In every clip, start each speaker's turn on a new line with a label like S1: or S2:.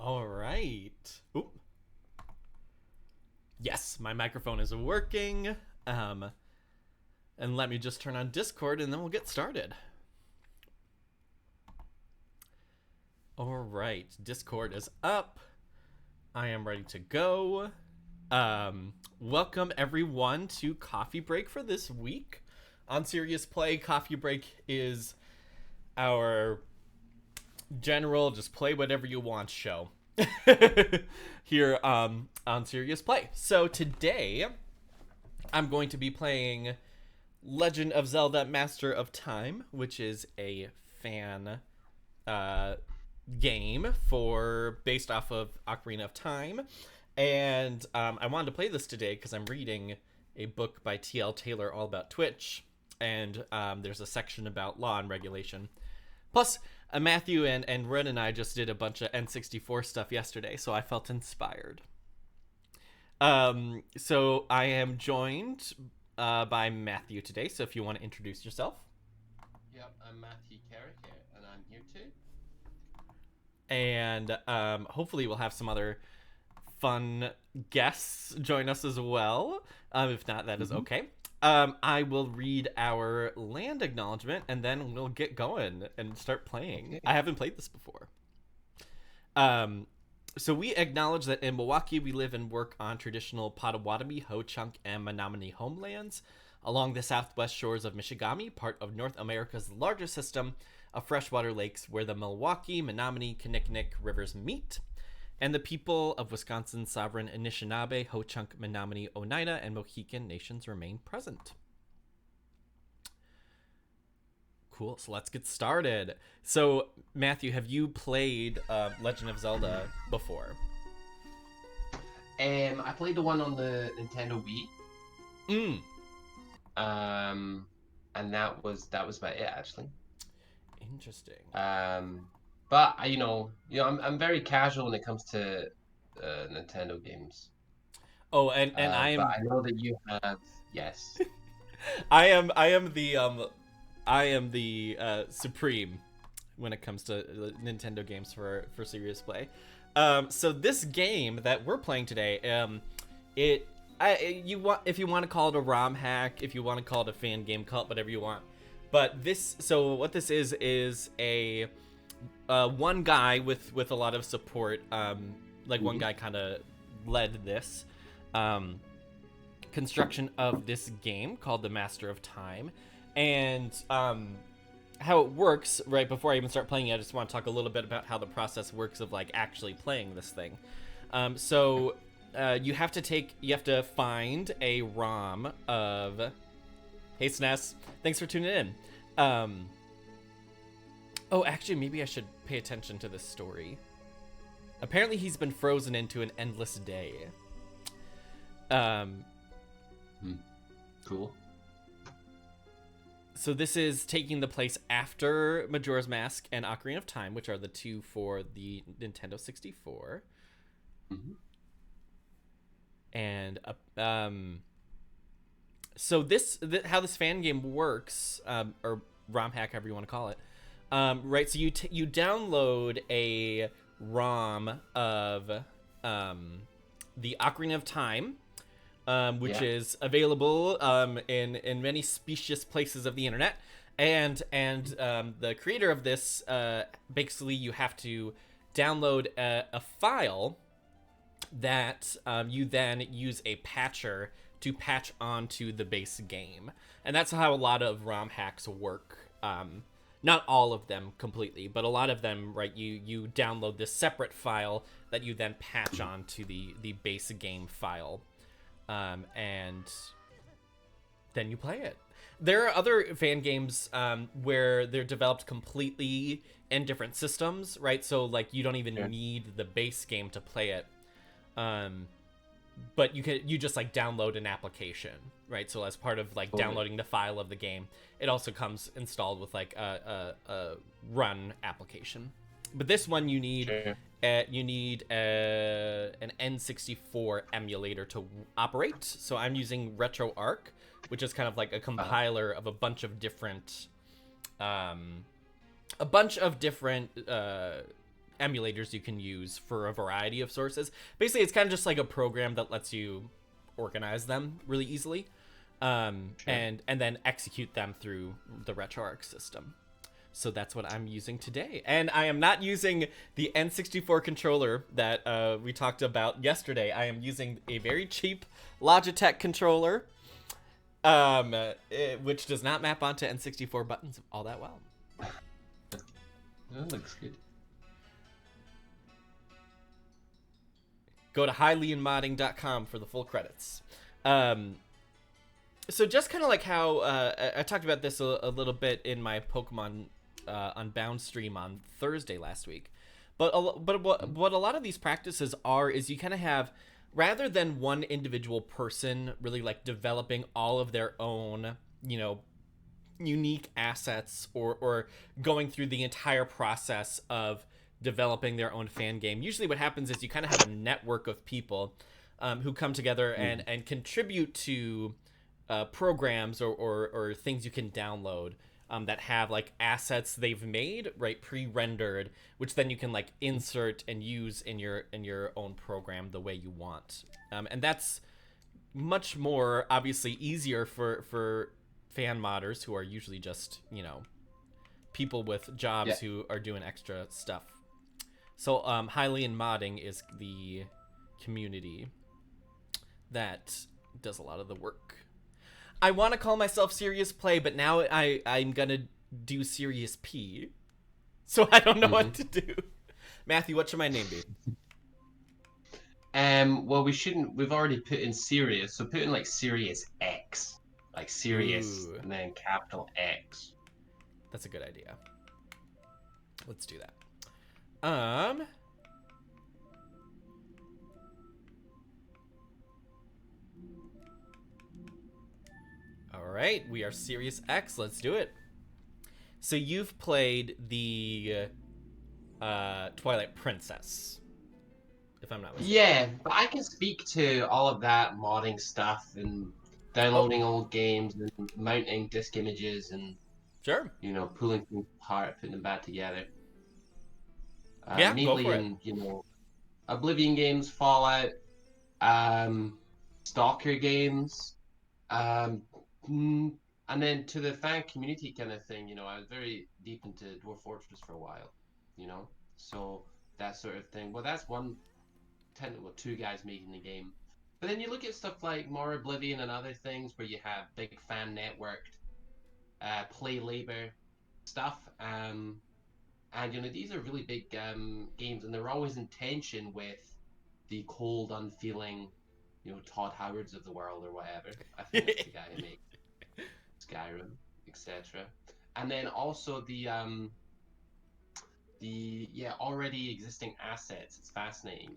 S1: All right. Oop. Yes, my microphone is working. And let me just turn on Discord and then we'll get started. All right, Discord is up. I am ready to go. Welcome everyone to Coffee Break for this week. On Serious Play, Coffee Break is our general just play whatever you want show here on Serious Play. So today I'm going to be playing Legend of Zelda Master of Time, which is a fan game based off of Ocarina of Time. And I wanted to play this today because I'm reading a book by T.L. Taylor all about Twitch, and there's a section about law and regulation. Plus, Matthew and Wren and I just did a bunch of N64 stuff yesterday, so I felt inspired. So I am joined by Matthew today, so if you want to introduce yourself.
S2: Yep, I'm Matthew Carrick, and I'm here too.
S1: And hopefully we'll have some other fun guests join us as well. If not, that is okay. I will read our land acknowledgement, and then we'll get going and start playing. Okay. I haven't played this before. So we acknowledge that in Milwaukee, we live and work on traditional Potawatomi, Ho-Chunk, and Menominee homelands along the southwest shores of Michigami, part of North America's largest system of freshwater lakes where the Milwaukee, Menominee, Kinnickinnic rivers meet. And the people of Wisconsin's sovereign Anishinaabe, Ho-Chunk, Menominee, Oneida, and Mohican nations remain present. Cool, so let's get started. So, Matthew, have you played Legend of Zelda before?
S2: I played the one on the Nintendo Wii. And that was about it, actually.
S1: Interesting.
S2: But I'm very casual when it comes to Nintendo games.
S1: Oh, and I am.
S2: But I know that you have. Yes.
S1: I am the supreme when it comes to Nintendo games for Serious Play. So this game that we're playing today, if you want to call it a ROM hack, if you want to call it a fan game, call it whatever you want. But what this is a one guy with a lot of support, one guy kind of led this construction of this game called the Master of Time. And how it works, right before I even start playing it, I just want to talk a little bit about how the process works of like actually playing this thing. So you have to find a ROM of. Hey SNES, thanks for tuning in. Oh, actually, maybe I should pay attention to this story. Apparently, he's been frozen into an endless day.
S2: Cool.
S1: So this is taking the place after Majora's Mask and Ocarina of Time, which are the two for the Nintendo 64.
S2: Mm-hmm.
S1: And so how this fan game works, or ROM hack, however you want to call it, right? So you download a ROM of the Ocarina of Time, which is available in many specious places of the internet, and the creator of this, basically you have to download a file that you then use a patcher to patch onto the base game. And that's how a lot of ROM hacks work. Not all of them completely, but a lot of them, right, you download this separate file that you then patch onto the base game file. And then you play it. There are other fan games where they're developed completely in different systems, right? So like you don't even need the base game to play it. But you just like download an application, right? So as part of like downloading the file of the game, it also comes installed with like a run application. But this one you need an N64 emulator to operate. So I'm using RetroArch, which is kind of like a compiler of a bunch of different emulators you can use for a variety of sources. Basically, it's kind of just like a program that lets you organize them really easily,
S2: Sure.
S1: and then execute them through the RetroArch system. So that's what I'm using today. And I am not using the N64 controller that we talked about yesterday. I am using a very cheap Logitech controller, which does not map onto N64 buttons all that well.
S2: That looks good.
S1: Go to highleonmodding.com for the full credits. So just kind of like how I talked about this a little bit in my Pokemon Unbound stream on Thursday last week, but what a lot of these practices are is you kind of have, rather than one individual person really like developing all of their own, unique assets or going through the entire process of developing their own fan game. Usually what happens is you kind of have a network of people who come together and contribute to programs or things you can download that have like assets they've made, right, pre-rendered, which then you can like insert and use in your own program the way you want. And that's much more obviously easier for fan modders who are usually just, people with jobs who are doing extra stuff. So Hylian Modding is the community that does a lot of the work. I want to call myself Serious Play, but now I'm going to do Serious P. So I don't know what to do. Matthew, what should my name be?
S2: Well, we've already put in serious, so put in like Serious X. Like serious and then capital X.
S1: That's a good idea. Let's do that. All right, we are Serious X. Let's do it. So you've played the Twilight Princess, if I'm not mistaken.
S2: Yeah, but I can speak to all of that modding stuff and downloading old games and mounting disk images and
S1: Sure.
S2: Pulling things apart, putting them back together.
S1: Yeah,
S2: mainly
S1: go for it.
S2: in Oblivion games, Fallout, Stalker games, and then to the fan community kind of thing. I was very deep into Dwarf Fortress for a while. So that sort of thing. Well, that's two guys making the game. But then you look at stuff like more Oblivion and other things where you have big fan networked play labor stuff. And these are really big games, and they're always in tension with the cold, unfeeling, Todd Howards of the world or whatever. I think that's the guy who made Skyrim, etc. And then also the already existing assets. It's fascinating,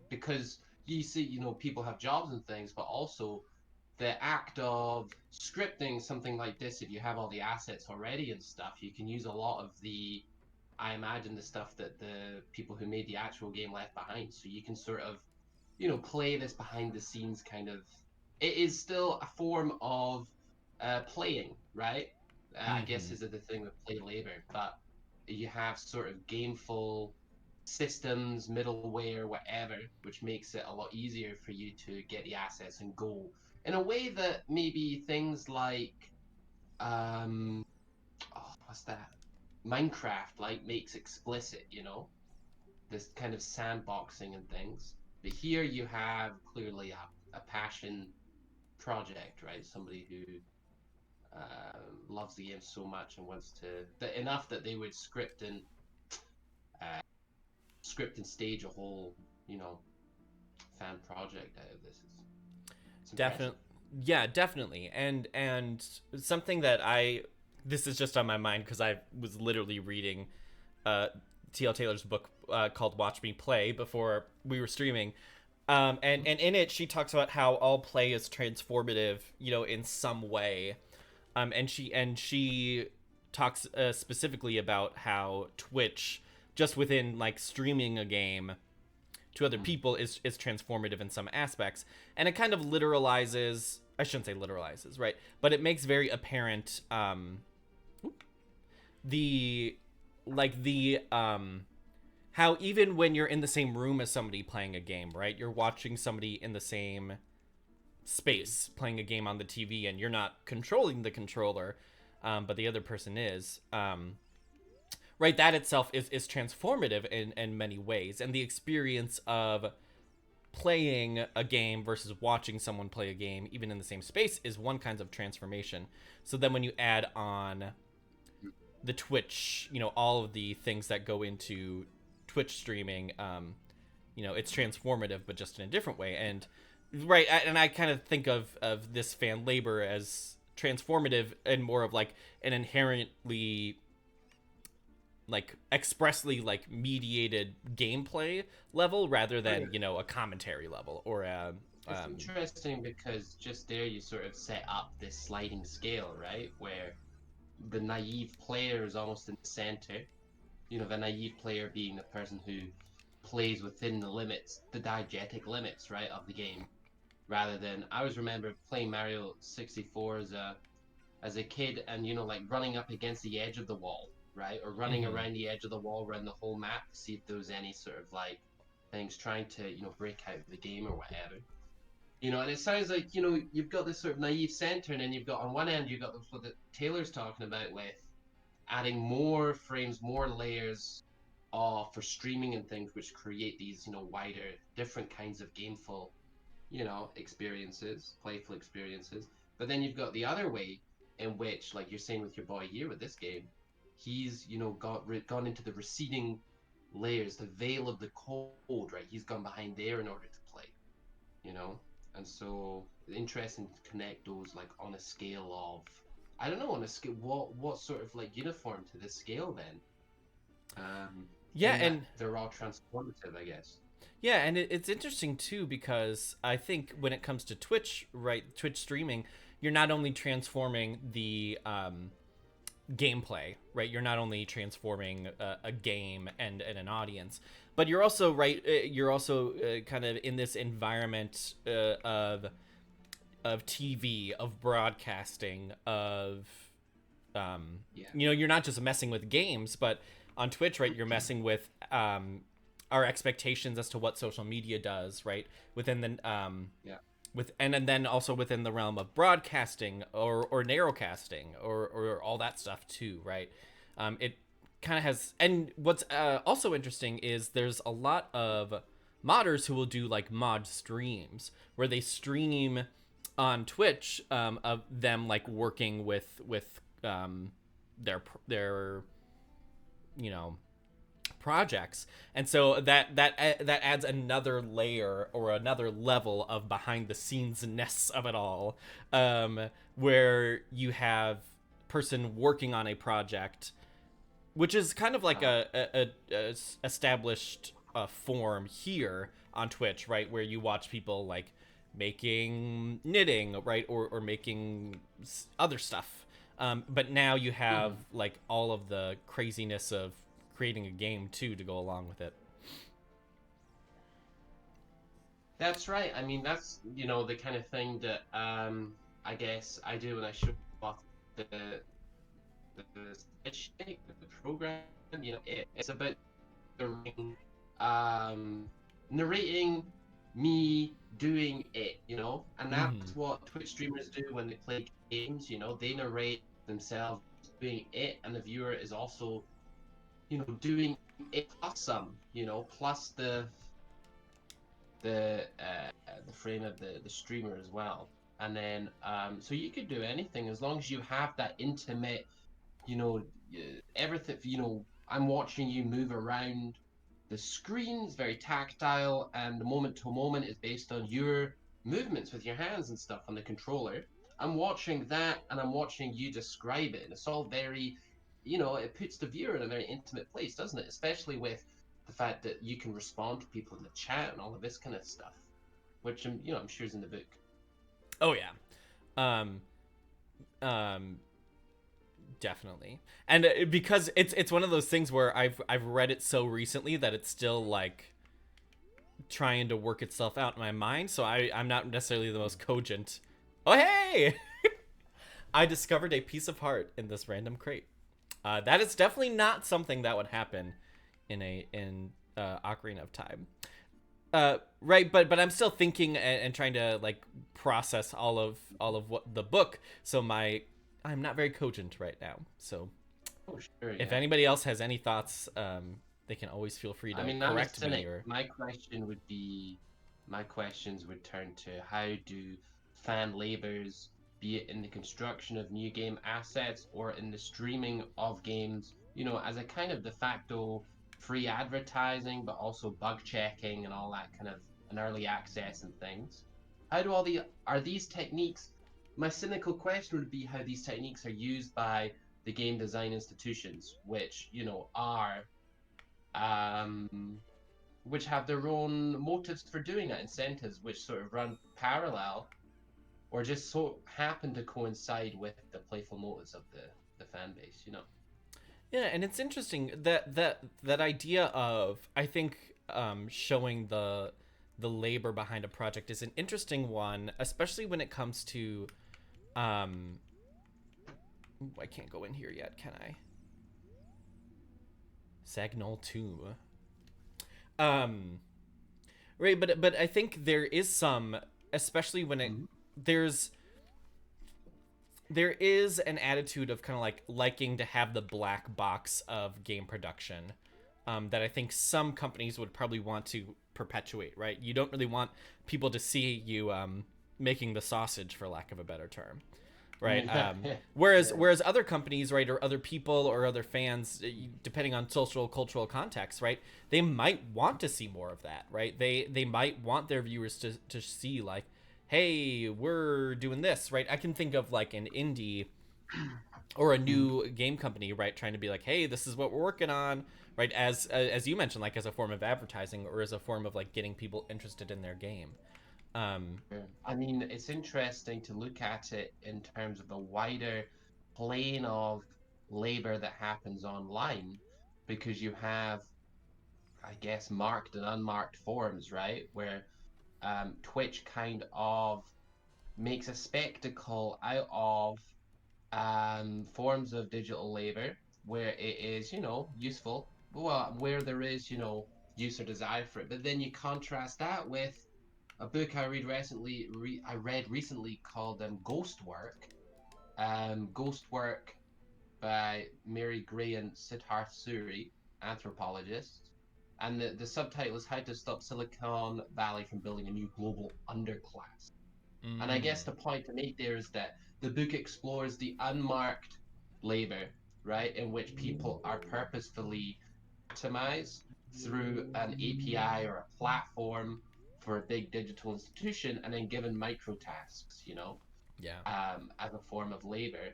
S2: because you see, people have jobs and things, but also the act of scripting something like this, if you have all the assets already and stuff, you can use a lot of I imagine, the stuff that the people who made the actual game left behind. So you can sort of, play this behind the scenes kind of. It is still a form of playing, right? I guess is the thing with play labor, but you have sort of gameful systems, middleware, whatever, which makes it a lot easier for you to get the assets and go in a way that maybe things like what's that, Minecraft makes explicit, this kind of sandboxing and things. But here you have clearly a passion project, right? Somebody who loves the game so much and wants to enough that they would script and stage a whole fan project out of this. It's
S1: Definitely. Yeah, definitely. And something that this is just on my mind because I was literally reading T.L. Taylor's book called Watch Me Play before we were streaming. And in it, she talks about how all play is transformative, in some way. And she talks specifically about how Twitch, just within like streaming a game to other people, is transformative in some aspects. And it kind of literalizes, I shouldn't say literalizes, right? But it makes very apparent the like the how even when you're in the same room as somebody playing a game, right? You're watching somebody in the same space playing a game on the TV, and you're not controlling the controller, but the other person is. Right, that itself is transformative in many ways, and the experience of playing a game versus watching someone play a game, even in the same space, is one kind of transformation. So then when you add on the Twitch, all of the things that go into Twitch streaming, it's transformative, but just in a different way. And right, and I kind of think of this fan labor as transformative and more of like an inherently like expressly like mediated gameplay level rather than a commentary level or a
S2: It's interesting because just there you sort of set up this sliding scale, right? Where the naive player is almost in the center. The naive player being the person who plays within the limits, the diegetic limits, right, of the game. Rather than, I always remember playing Mario 64 as a kid, and like running up against the edge of the wall, right, or running around the edge of the wall, around the whole map to see if there was any sort of like things trying to break out of the game or whatever. And it sounds like you've got this sort of naive center, and then you've got on one end you've got what the Taylor's talking about with adding more frames, more layers for streaming and things, which create these wider, different kinds of gameful experiences, playful experiences. But then you've got the other way in which, like you're saying with your boy here with this game, he's gone into the receding layers, the veil of the code, right? He's gone behind there in order to play, you know. And so interesting to connect those like on a scale of, I don't know, on a scale what sort of like uniform to this scale then.
S1: Yeah, and
S2: they're all transformative, I guess.
S1: Yeah, and it's interesting too because I think when it comes to Twitch, right, Twitch streaming, you're not only transforming the gameplay, right? You're not only transforming a game and an audience, but you're also You're also kind of in this environment of TV, of broadcasting, of you're not just messing with games, but on Twitch, right, you're messing with our expectations as to what social media does, right, within the and then also within the realm of broadcasting or narrowcasting or all that stuff too, right? It kind of has, and what's also interesting is there's a lot of modders who will do like mod streams where they stream on Twitch of them like working with their projects, and so that adds another layer or another level of behind the scenes ness of it all, where you have person working on a project, which is kind of like a established form here on Twitch, right, where you watch people like making knitting, right, or making other stuff, but now you have like all of the craziness of creating a game too to go along with it.
S2: That's right. I mean, that's the kind of thing that I guess I do when I show off the the program. It's about narrating me doing it, and that's what Twitch streamers do when they play games. They narrate themselves doing it, and the viewer is also doing it plus some, plus the frame of the streamer as well. And then so you could do anything as long as you have that intimate, everything. I'm watching you move around the screen. It's very tactile, and the moment to moment is based on your movements with your hands and stuff on the controller. I'm watching that, and I'm watching you describe it, and it's all very, it puts the viewer in a very intimate place, doesn't it? Especially with the fact that you can respond to people in the chat and all of this kind of stuff, which I'm sure is in the book.
S1: Oh yeah, um, um, definitely, and because it's one of those things where I've read it so recently that it's still like trying to work itself out in my mind, so I'm not necessarily the most cogent. Oh hey, I discovered a piece of heart in this random crate. That is definitely not something that would happen in Ocarina of Time. Right, but I'm still thinking and trying to like process all of what the book. So I'm not very cogent right now. So
S2: Oh, sure,
S1: if
S2: yeah.
S1: anybody else has any thoughts, they can always feel free
S2: I
S1: to
S2: mean, I'm a
S1: correct me
S2: cynic.
S1: or.
S2: My questions would turn to how do fan labors, be it in the construction of new game assets or in the streaming of games, as a kind of de facto free advertising, but also bug checking and all that kind of an early access and things. How do are these techniques? My cynical question would be how these techniques are used by the game design institutions, which, are which have their own motives for doing that, incentives which sort of run parallel or just so happen to coincide with the playful motives of the fan base.
S1: Yeah, and it's interesting that idea of I think showing the labor behind a project is an interesting one, especially when it comes to um, I can't go in here yet, can I? Sagnol 2. Um, right, but I think there is some, especially when it
S2: Mm-hmm.
S1: there's there is an attitude of kind of like liking to have the black box of game production, that I think some companies would probably want to perpetuate. Right, you don't really want people to see you making the sausage, for lack of a better term. Right.
S2: Yeah,
S1: Whereas other companies, right, or other people or other fans, depending on social cultural context, right, they might want to see more of that, right? They might want their viewers to see like, hey, we're doing this, right? I can think of like an indie or a
S2: mm-hmm.
S1: new game company, right, trying to be like, hey, this is what we're working on, right? As you mentioned, like as a form of advertising or as a form of like getting people interested in their game. Um,
S2: Yeah. I mean, it's interesting to look at it in terms of the wider plane of labor that happens online because you have, I guess, marked and unmarked forums, right? Where Twitch kind of makes a spectacle out of forms of digital labor where it is, useful, well, where there is, user desire for it. But then you contrast that with a book I read recently called Ghost Work. Ghost Work by Mary Gray and Siddharth Suri, anthropologists. And the subtitle is How to Stop Silicon Valley from Building a New Global Underclass. And I guess
S1: mm,
S2: the point to make there is that the book explores the unmarked labor, right, in which people are purposefully atomized through an API or a platform for a big digital institution and then given micro tasks,
S1: yeah.
S2: as a form of labor.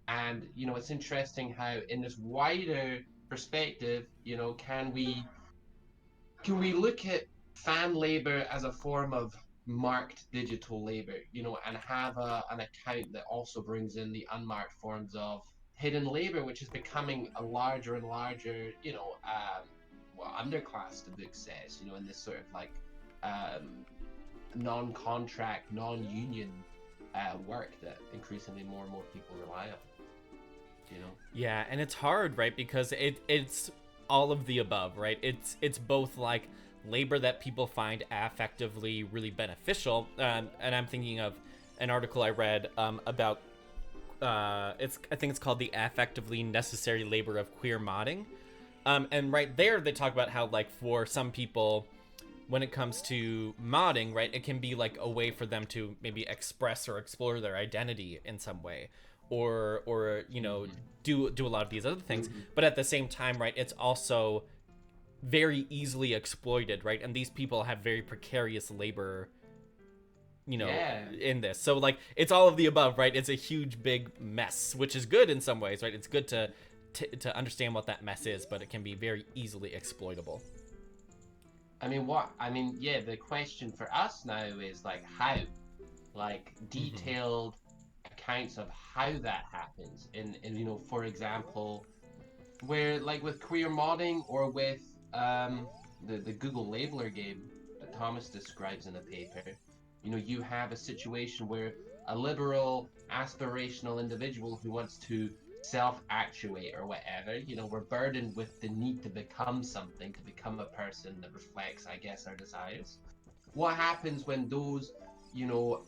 S2: And, it's interesting how in this wider perspective, can we look at fan labor as a form of marked digital labor, and have an account that also brings in the unmarked forms of hidden labor, which is becoming a larger and larger, well, underclass, the book says, in this sort of like um, non-contract, non-union work that increasingly more and more people rely on.
S1: Yeah, and it's hard, right? Because it's all of the above, right? It's both like labor that people find affectively really beneficial, and I'm thinking of an article I read about it's I think it's called the affectively necessary labor of queer modding, and right there they talk about how like for some people when it comes to modding, right, it can be like a way for them to maybe express or explore their identity in some way, or
S2: Mm-hmm.
S1: do a lot of these other things.
S2: Mm-hmm.
S1: But at the same time, right, it's also very easily exploited, right, and these people have very precarious labor,
S2: Yeah.
S1: in this. So like it's all of the above, right? It's a huge big mess, which is good in some ways, right? It's good to understand what that mess is, but it can be very easily exploitable.
S2: Yeah, the question for us now is like how, like
S1: Mm-hmm.
S2: detailed accounts of how that happens. And for example, where like with queer modding or with the Google Labeler game that Thomas describes in the paper, you have a situation where a liberal, aspirational individual who wants to self-actuate or whatever. You know, we're burdened with the need to become something, to become a person that reflects, I guess, our desires. What happens when those, you know,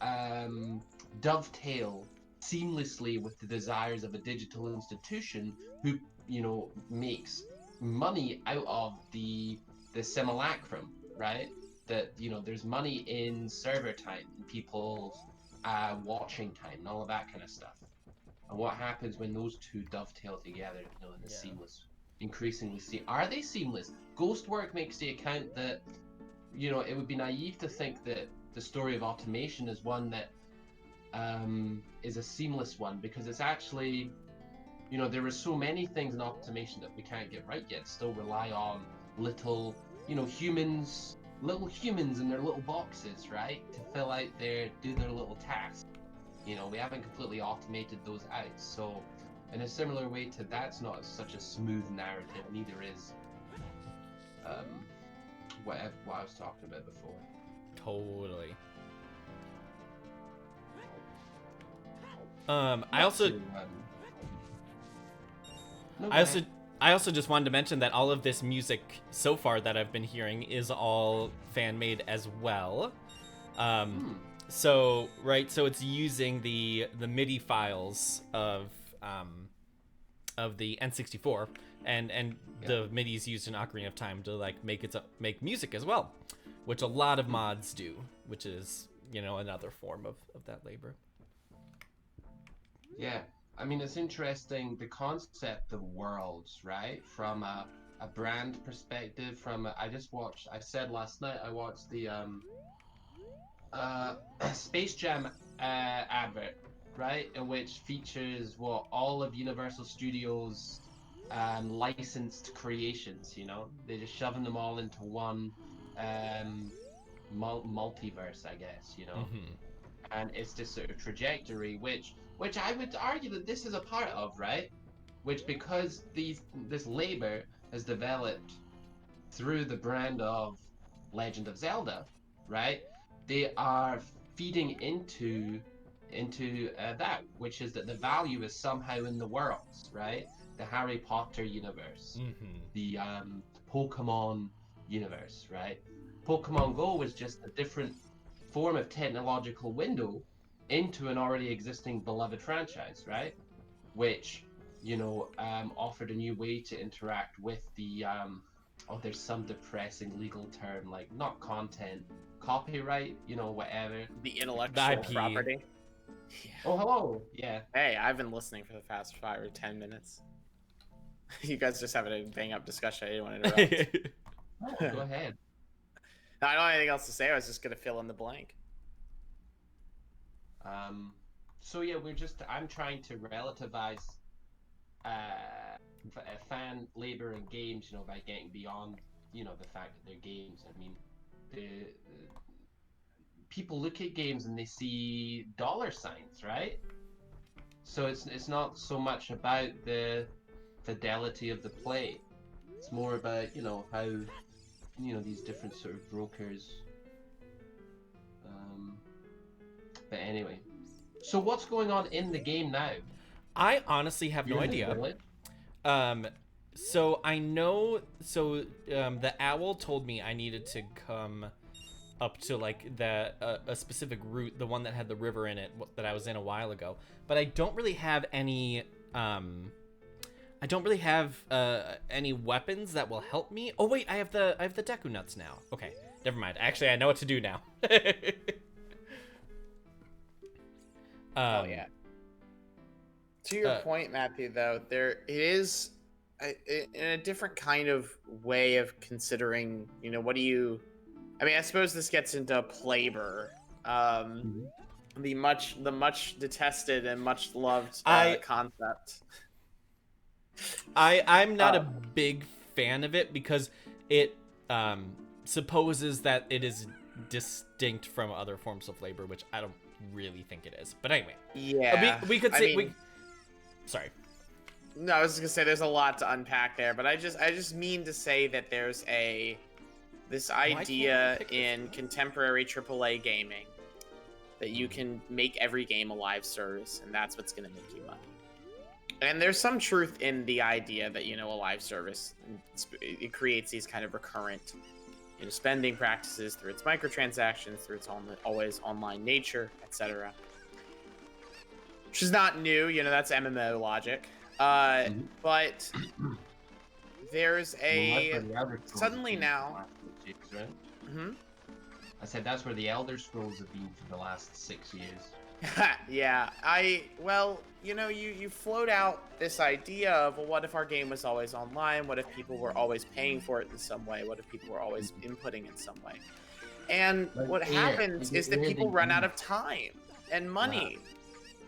S2: dovetail seamlessly with the desires of a digital institution who, you know, makes money out of the simulacrum, right? That, you know, there's money in server time, people's watching time, and all of that kind of stuff. And what happens when those two dovetail together, you know, in a
S1: Yeah.
S2: seamless, increasingly are they seamless? Ghostwork makes the account that, you know, it would be naive to think that the story of automation is one that is a seamless one, because it's actually, you know, there are so many things in automation that we can't get right yet. Still rely on little, you know, little humans in their little boxes, right, to fill out do their little tasks. You know, we haven't completely automated those out. So, in a similar way to that's not such a smooth narrative. Neither is what I was talking about before.
S1: Totally. I also just wanted to mention that all of this music so far that I've been hearing is all fan made as well. So it's using the MIDI files of the N64, and the MIDI is used in Ocarina of Time to like make music as well, which a lot of mods do, which is, you know, another form of that labor.
S2: Yeah, I mean, it's interesting, the concept of worlds, right? From a brand perspective, I said last night, I watched the Space Jam advert, right? In which features what all of Universal Studios licensed creations, you know? They're just shoving them all into one multiverse, I guess, you know?
S1: Mm-hmm.
S2: And it's this sort of trajectory, which I would argue that this is a part of, right? Which, because this labor has developed through the brand of Legend of Zelda, right? They are feeding into that, which is that the value is somehow in the worlds, right? The Harry Potter universe, the Pokemon universe, right? Pokemon Go was just a different form of technological window into an already existing beloved franchise, right? Which, you know, offered a new way to interact with the there's some depressing legal term, like not content, copyright, you know, whatever.
S3: The intellectual
S1: IP.
S3: property.
S2: Yeah. Oh, hello. Yeah.
S3: Hey, I've been listening for the past 5 or 10 minutes. You guys just having a bang up discussion. I didn't want to interrupt.
S2: Oh, go ahead.
S3: I don't have anything else to say. I was just gonna fill in the blank.
S2: So yeah, I'm trying to relativize fan labor in games, you know, by getting beyond, you know, the fact that they're games. I mean, the people look at games and they see dollar signs, right? So it's not so much about the fidelity of the play. It's more about, you know, how, you know, these different sort of brokers. But anyway, so what's going on in the game now?
S1: I honestly have no idea. So I know. So the owl told me I needed to come up to like a specific route, the one that had the river in it that I was in a while ago. But I don't really have any. I don't really have any weapons that will help me. Oh wait, I have the Deku nuts now. Okay, never mind. Actually, I know what to do now.
S3: Oh yeah. To your point, Matthew, though, there it is in a different kind of way of considering. You know, what do you? I mean, I suppose this gets into Playbur, the much detested and much loved concept.
S1: I'm not a big fan of it because it supposes that it is distinct from other forms of labor, which I don't really think it is. But anyway,
S3: yeah,
S1: we could say sorry.
S3: No, I was just gonna say there's a lot to unpack there, but I just mean to say that there's this idea in contemporary AAA gaming that you can make every game a live service, and that's what's gonna make you money. And there's some truth in the idea that, a live service, it creates these kind of recurrent, spending practices through its microtransactions, through its always online nature, etc. Which is not new, that's MMO logic. But there's suddenly now.
S2: I said that's where the Elder Scrolls have been for the last 6 years.
S3: Yeah, you float out this idea of, well, what if our game was always online? What if people were always paying for it in some way? What if people were always inputting in some way? And what happens is that people run out of time and money.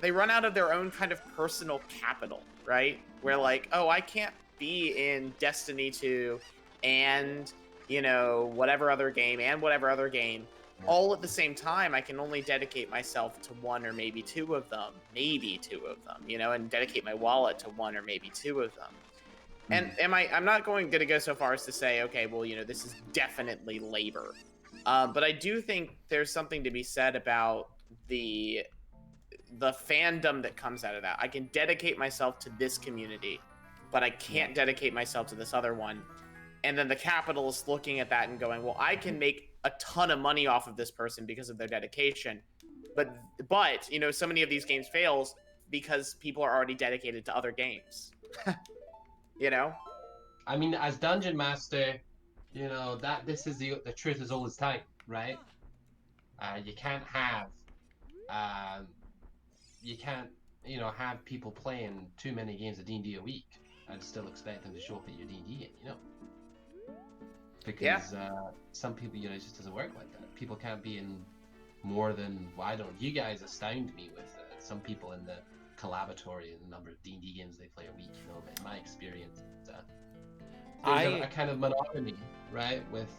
S3: They run out of their own kind of personal capital, right? Where like, oh, I can't be in Destiny 2 and, whatever other game all at the same time. I can only dedicate myself to one or maybe two of them, and dedicate my wallet to one or maybe two of them. And I'm not going to go so far as to say, okay, well, this is definitely labor. But I do think there's something to be said about the fandom that comes out of that. I can dedicate myself to this community, but I can't dedicate myself to this other one. And then the capitalist looking at that and going, well, I can make a ton of money off of this person because of their dedication. But so many of these games fails because people are already dedicated to other games.
S2: I mean, as Dungeon Master, that this is the truth is always tight, right? You can't have have people playing too many games of D&D a week and still expect them to show up at your D&D game, Because some people, it just doesn't work like that. People can't be in more than, you guys astound me with some people in the Collaboratory and the number of D&D games they play a week, in my experience. There's a kind of monotony, right, with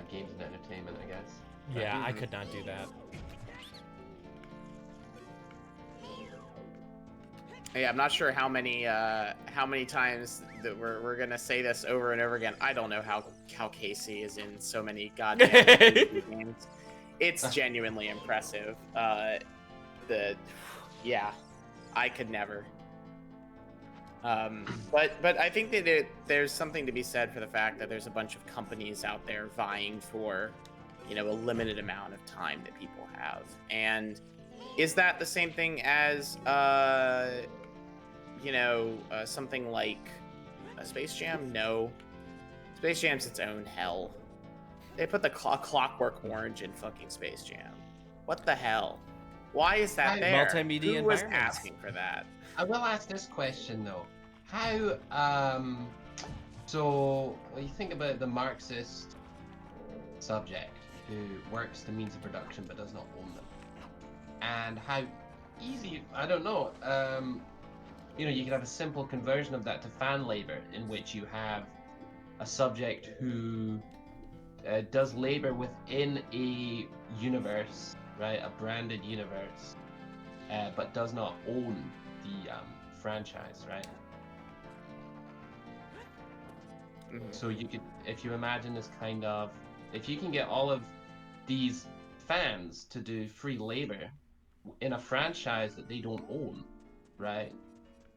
S2: games and entertainment, I guess.
S1: Yeah, I could not do that.
S3: Yeah, I'm not sure how many times that we're gonna say this over and over again. I don't know how Casey is in so many goddamn games. It's genuinely impressive. I could never. But I think that there's something to be said for the fact that there's a bunch of companies out there vying for, a limited amount of time that people have. And is that the same thing as something like a Space Jam? No. Space Jam's its own hell. They put the Clockwork Orange in fucking Space Jam. What the hell? Why is that there?
S1: Multimedia
S3: Who was asking for that?
S2: I will ask this question though. How so when you think about the Marxist subject who works the means of production but does not own them, and how easy, I don't know, you could have a simple conversion of that to fan labor, in which you have a subject who does labor within a universe, right, a branded universe, but does not own the franchise, right? So you could, if you imagine this kind of, if you can get all of these fans to do free labor in a franchise that they don't own, right?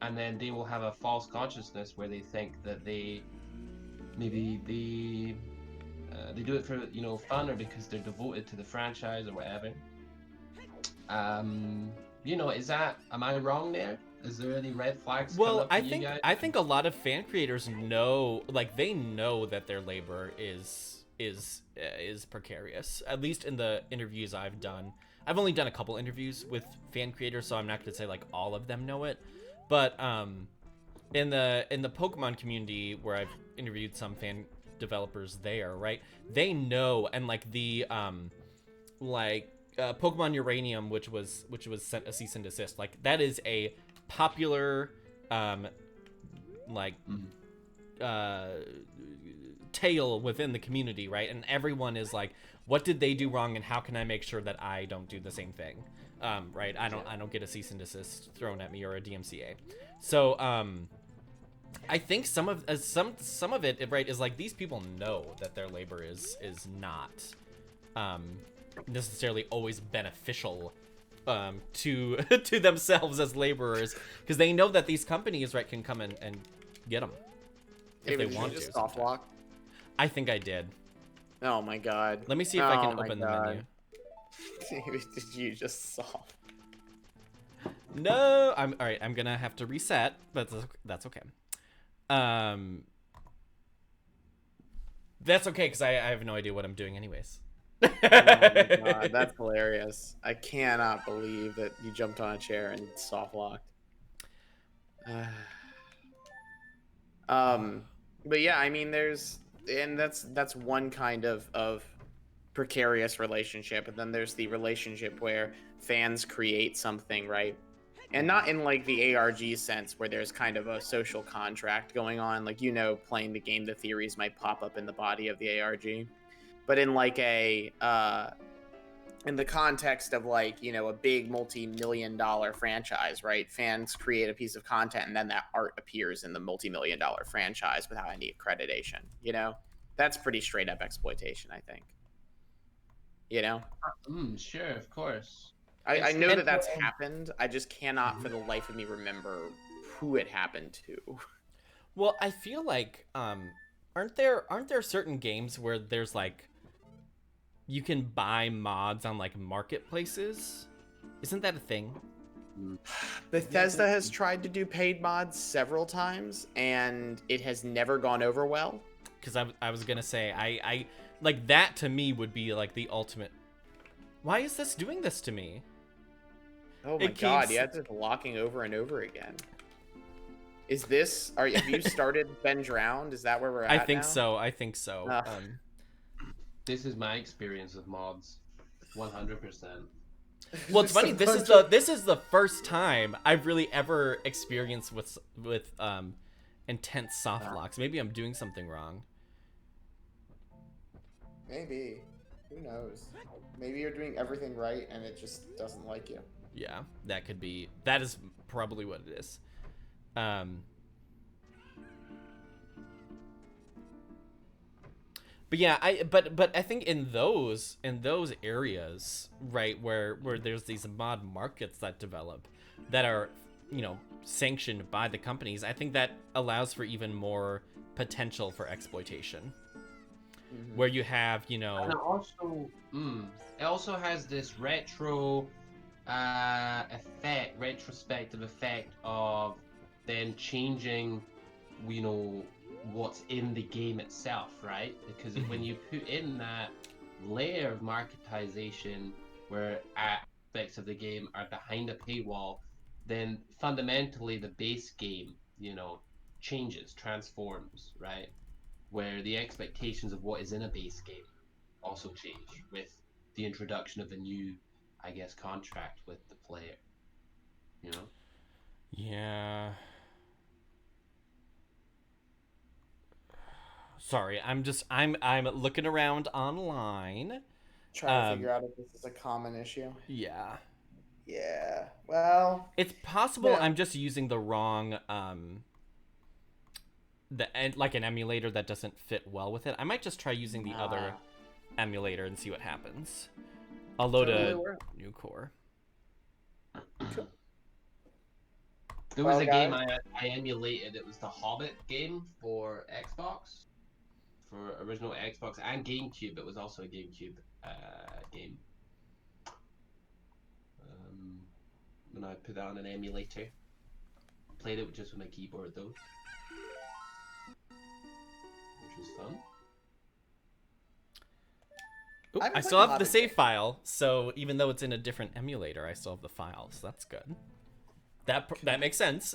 S2: And then they will have a false consciousness where they think that they do it for fun, or because they're devoted to the franchise or whatever. Is that, am I wrong there? Is there any red flags?
S1: Well, I think a lot of fan creators know, they know that their labor is precarious. At least in the interviews I've done. I've only done a couple interviews with fan creators, so I'm not going to say all of them know it. But in the Pokemon community, where I've interviewed some fan developers there, right? They know, and Pokemon Uranium, which was sent a cease and desist. That is a popular tale within the community, right? And everyone is like, what did they do wrong, and how can I make sure that I don't do the same thing? Right? I don't get a cease and desist thrown at me, or a DMCA. So I think some of it, right, is these people know that their labor is not necessarily always beneficial to to themselves as laborers, because they know that these companies, right, can come and get them if they want to.
S3: Just soft lock?
S1: I think I did.
S3: Oh my god.
S1: Let me see if I can open the menu.
S3: Did you just soft?
S1: No, all right. I'm gonna have to reset, but that's okay. That's okay because I have no idea what I'm doing anyways.
S3: Oh my god, that's hilarious. I cannot believe that you jumped on a chair and soft locked. But yeah, I mean, that's one kind of precarious relationship, and then there's the relationship where fans create something, right? And not in like the ARG sense where there's kind of a social contract going on, like, you know, playing the game, the theories might pop up in the body of the ARG, but in like a in the context of like, you know, a big multi-million-dollar franchise, right? Fans create a piece of content and then that art appears in the multi-million-dollar franchise without any accreditation, you know? That's pretty straight up exploitation, I think. You know?
S2: Sure, of course.
S3: I know that that's happened. I just cannot for the life of me remember who it happened to.
S1: Well, I feel like aren't there certain games where there's like you can buy mods on like marketplaces? Isn't that a thing?
S3: Bethesda has tried to do paid mods several times and it has never gone over well.
S1: Because I was gonna say I like that to me would be like the ultimate. Why is this doing this to me?
S3: Oh my god, yeah, it's just locking over and over again. Is this... Have you started Ben Drowned? Is that where we're at
S1: I think
S3: now?
S1: so. I think so.
S2: This is my experience with mods. 100%.
S1: Well, it's funny. This is the first time I've really ever experienced with intense soft locks. Maybe I'm doing something wrong.
S3: Maybe. Who knows? Maybe you're doing everything right and it just doesn't like you.
S1: Yeah, that could be. That is probably what it is. But yeah, but I think in those areas, right, where there's these mod markets that develop that are, you know, sanctioned by the companies, I think that allows for even more potential for exploitation. Mm-hmm. Where you have, you know,
S2: and it also has this retrospective effect of then changing, you know, what's in the game itself, right? Because when you put in that layer of marketization where aspects of the game are behind a paywall, then fundamentally the base game, you know, changes, transforms, right? Where the expectations of what is in a base game also change with the introduction of a new, I guess, contract with the player, you know?
S1: Yeah. Sorry, I'm looking around online.
S3: Trying to figure out if this is a common issue.
S1: Yeah.
S3: Yeah. Well,
S1: it's possible I'm just using the wrong like an emulator that doesn't fit well with it. I might just try using the other emulator and see what happens. I'll load a new core.
S2: Cool. There was a game I emulated. It was the Hobbit game for Xbox, for original Xbox and GameCube. It was also a GameCube game. When I put that on an emulator, played it just with my keyboard though, which was fun.
S1: Ooh, I still have the save file, so even though it's in a different emulator, I still have the file, so that's good. That makes sense.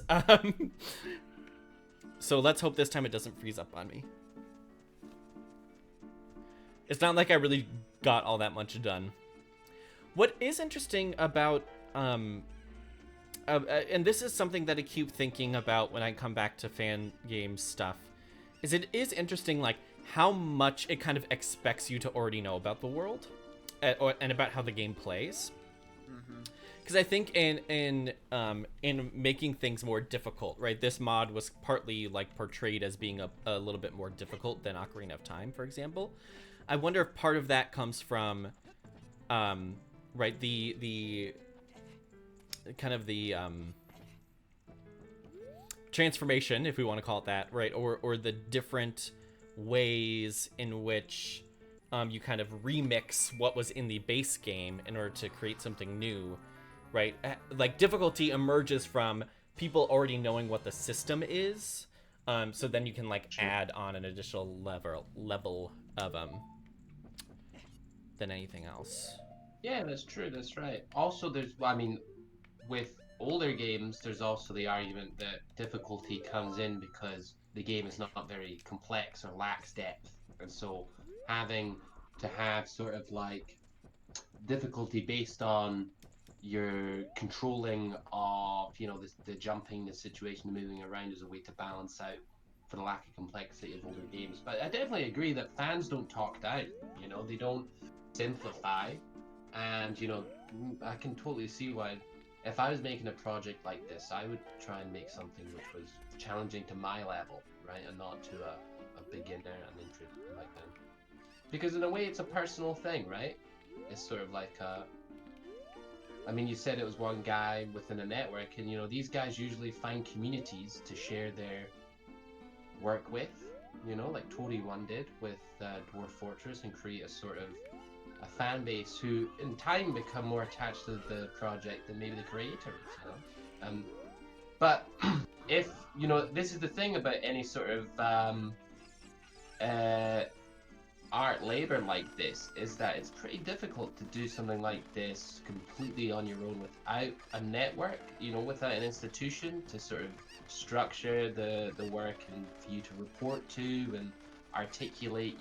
S1: So let's hope this time it doesn't freeze up on me. It's not like I really got all that much done. What is interesting about, and this is something that I keep thinking about when I come back to fan game stuff, is it is interesting, like, how much it kind of expects you to already know about the world and about how the game plays. Because I think in making things more difficult, right? This mod was partly like portrayed as being a little bit more difficult than Ocarina of Time, for example. I wonder if part of that comes from, right, the kind of the transformation, if we want to call it that, right? Or the different ways in which you kind of remix what was in the base game in order to create something new, right? Like difficulty emerges from people already knowing what the system is, so then you can like add on an additional level of than anything else.
S2: Yeah, that's true. That's right. Also, I mean, with older games, there's also the argument that difficulty comes in because the game is not very complex or lacks depth. And so having to have sort of like difficulty based on your controlling of, the jumping, the situation, the moving around is a way to balance out for the lack of complexity of older games. But I definitely agree that fans don't talk down, they don't simplify. And, I can totally see why if I was making a project like this, I would try and make something which was challenging to my level, right, and not to a beginner and intro like them. Because in a way, it's a personal thing, right? It's sort of like I mean, you said it was one guy within a network, and these guys usually find communities to share their work with, like Tori One did with Dwarf Fortress, and create a sort of a fan base who in time become more attached to the project than maybe the creators, but if this is the thing about any sort of art labor like this, is that it's pretty difficult to do something like this completely on your own without a network, without an institution to sort of structure the work and for you to report to and articulate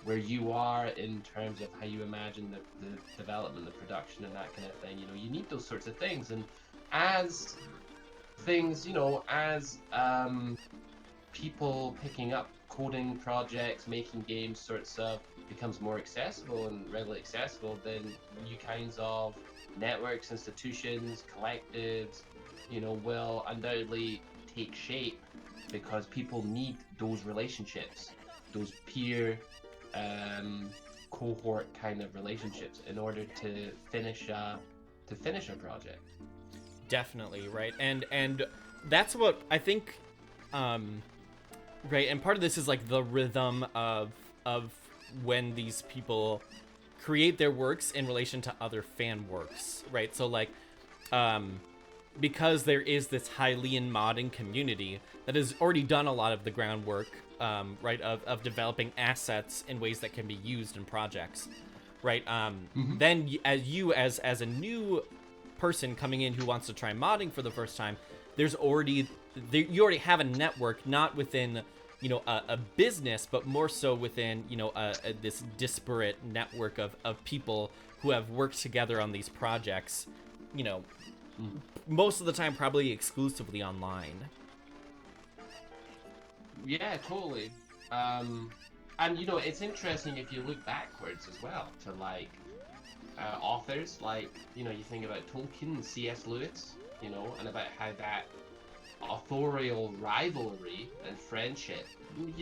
S2: where you are in terms of how you imagine the development, the production, and that kind of thing. You need those sorts of things. And as things, as people picking up coding projects, making games sorts of becomes more accessible and readily accessible, then new kinds of networks, institutions, collectives, will undoubtedly take shape because people need those relationships, those peer cohort kind of relationships in order to finish a project.
S1: Definitely, right? And that's what I think, right? And part of this is like the rhythm of when these people create their works in relation to other fan works, right? So like because there is this Hylian modding community that has already done a lot of the groundwork, right, of developing assets in ways that can be used in projects, right? Then as a new person coming in who wants to try modding for the first time, you already have a network, not within a business, but more so within this disparate network of people who have worked together on these projects, most of the time probably exclusively online.
S2: Yeah, totally. And it's interesting if you look backwards as well to like authors, like you think about Tolkien and C.S. Lewis, and about how that authorial rivalry and friendship, we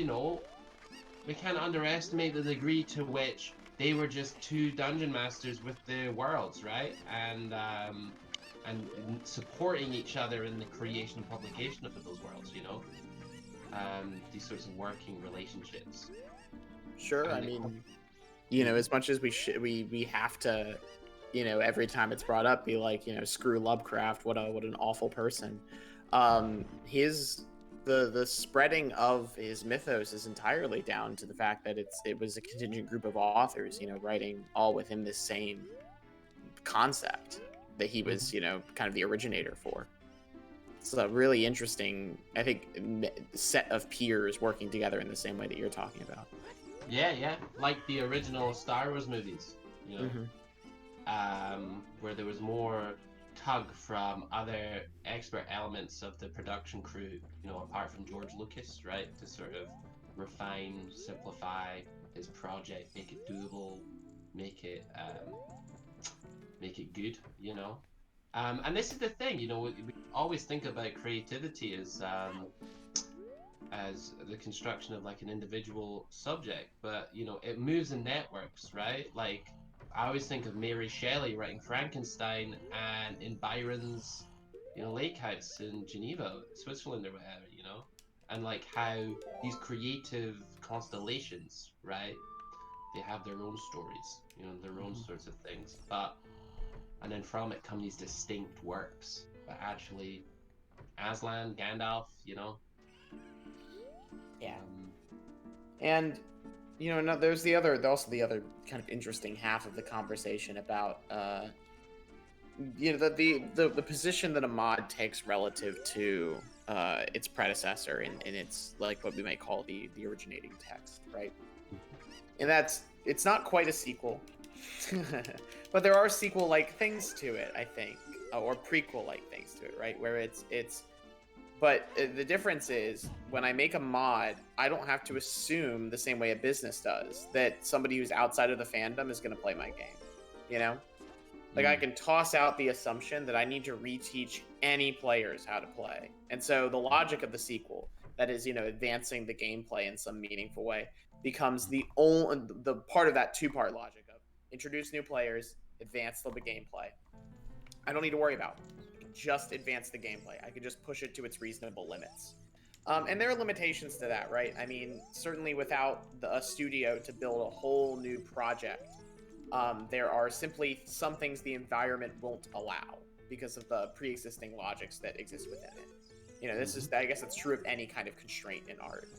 S2: can't underestimate the degree to which they were just two dungeon masters with their worlds, right? And supporting each other in the creation and publication of those worlds, these sorts of working relationships.
S3: Sure, I mean, as much as we have to, every time it's brought up, be like, screw Lovecraft, what an awful person. The spreading of his mythos is entirely down to the fact that it was a contingent group of authors, writing all within this same concept that he was, kind of the originator for. It's a really interesting, I think, set of peers working together in the same way that you're talking about.
S2: Yeah, like the original Star Wars movies, where there was more tug from other expert elements of the production crew, apart from George Lucas, right, to sort of refine, simplify his project, make it doable, make it good, and this is the thing, we always think about creativity as the construction of like an individual subject, but it moves in networks, right? Like I always think of Mary Shelley writing Frankenstein, and in Byron's, Lake House in Geneva, Switzerland, or whatever, and like how these creative constellations, right? They have their own stories, their own sorts of things, and then from it come these distinct works, but actually, Aslan, Gandalf,
S3: Yeah. And no, there's also the other kind of interesting half of the conversation about the position that a mod takes relative to its predecessor in its, like, what we might call the originating text, right? And it's not quite a sequel, but there are sequel-like things to it, I think, or prequel-like things to it, right? Where but the difference is, when I make a mod, I don't have to assume the same way a business does that somebody who's outside of the fandom is going to play my game, Like, I can toss out the assumption that I need to reteach any players how to play. And so the logic of the sequel, that is, advancing the gameplay in some meaningful way, becomes the part of that two-part logic of introduce new players, advance the gameplay. I don't need to worry about just advance the gameplay. I could just push it to its reasonable limits. And there are limitations to that, right? I mean, certainly without a studio to build a whole new project, there are simply some things the environment won't allow because of the pre-existing logics that exist within it. I guess it's true of any kind of constraint in art.